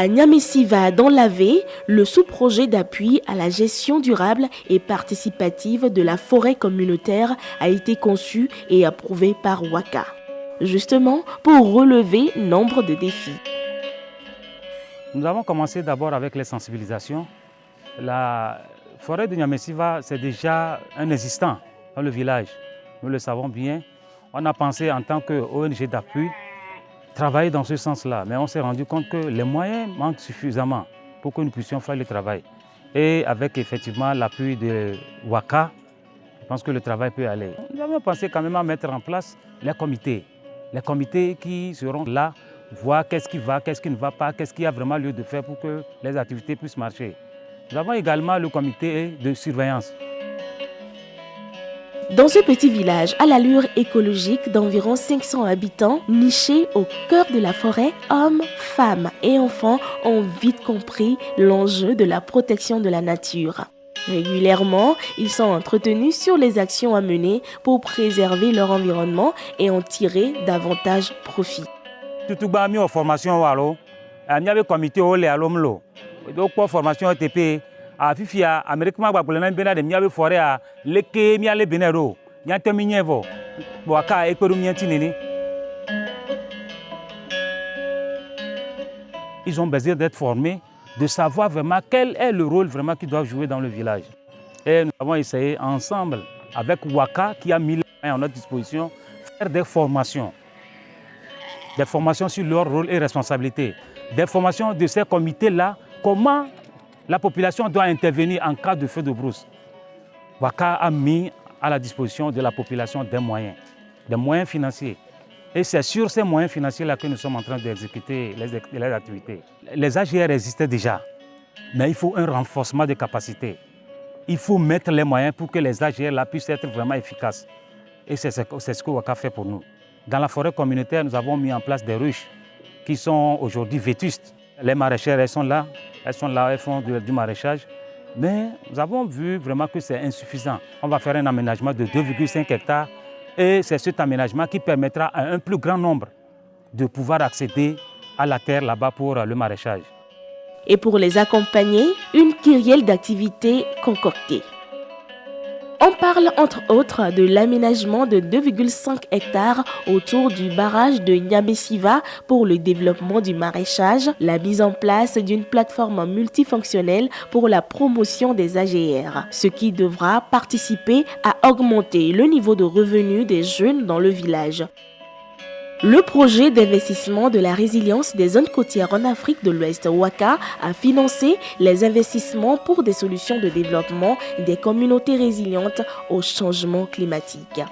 À Nyamesiva, dans l'Avé, le sous-projet d'appui à la gestion durable et participative de la forêt communautaire a été conçu et approuvé par WACA, justement pour relever nombre de défis. Nous avons commencé d'abord avec les sensibilisations. La forêt de Nyamesiva, c'est déjà un existant dans le village. Nous le savons bien. On a pensé en tant qu'ONG d'appui travailler dans ce sens-là, mais on s'est rendu compte que les moyens manquent suffisamment pour que nous puissions faire le travail. Et avec effectivement l'appui de WACA, je pense que le travail peut aller. Nous avons pensé quand même à mettre en place les comités qui seront là, voir qu'est-ce qui va, qu'est-ce qui ne va pas, qu'est-ce qu'il y a vraiment lieu de faire pour que les activités puissent marcher. Nous avons également le comité de surveillance. Dans ce petit village à l'allure écologique d'environ 500 habitants, niché au cœur de la forêt, hommes, femmes et enfants ont vite compris l'enjeu de la protection de la nature. Régulièrement, ils sont entretenus sur les actions à mener pour préserver leur environnement et en tirer davantage profit. Tout le monde formation il y a comité donc formation ATP a fifia Amérique ma ba polena bena de miabe forêt a leke miale benero nyante minyevo waka ekperu mianti nini. Ils ont besoin d'être formés, de savoir vraiment quel est le rôle vraiment qu'ils doivent jouer dans le village. Et nous avons essayé ensemble avec WACA qui a mis les moyens à notre disposition faire des formations sur leur rôle et responsabilité, des formations de ces comités-là, comment la population doit intervenir en cas de feu de brousse. WACA a mis à la disposition de la population des moyens financiers. Et c'est sur ces moyens financiers-là que nous sommes en train d'exécuter les activités. Les AGR existaient déjà, mais il faut un renforcement des capacités. Il faut mettre les moyens pour que les AGR puissent être vraiment efficaces. Et c'est ce que WACA fait pour nous. Dans la forêt communautaire, nous avons mis en place des ruches qui sont aujourd'hui vétustes. Les maraîchères, elles sont là, elles font du maraîchage. Mais nous avons vu vraiment que c'est insuffisant. On va faire un aménagement de 2,5 hectares et c'est cet aménagement qui permettra à un plus grand nombre de pouvoir accéder à la terre là-bas pour le maraîchage. Et pour les accompagner, une kyrielle d'activités concoctées. On parle entre autres de l'aménagement de 2,5 hectares autour du barrage de Nyamesiva pour le développement du maraîchage, la mise en place d'une plateforme multifonctionnelle pour la promotion des AGR, ce qui devra participer à augmenter le niveau de revenus des jeunes dans le village. Le projet d'investissement de la résilience des zones côtières en Afrique de l'Ouest, WACA, a financé les investissements pour des solutions de développement des communautés résilientes au changement climatique.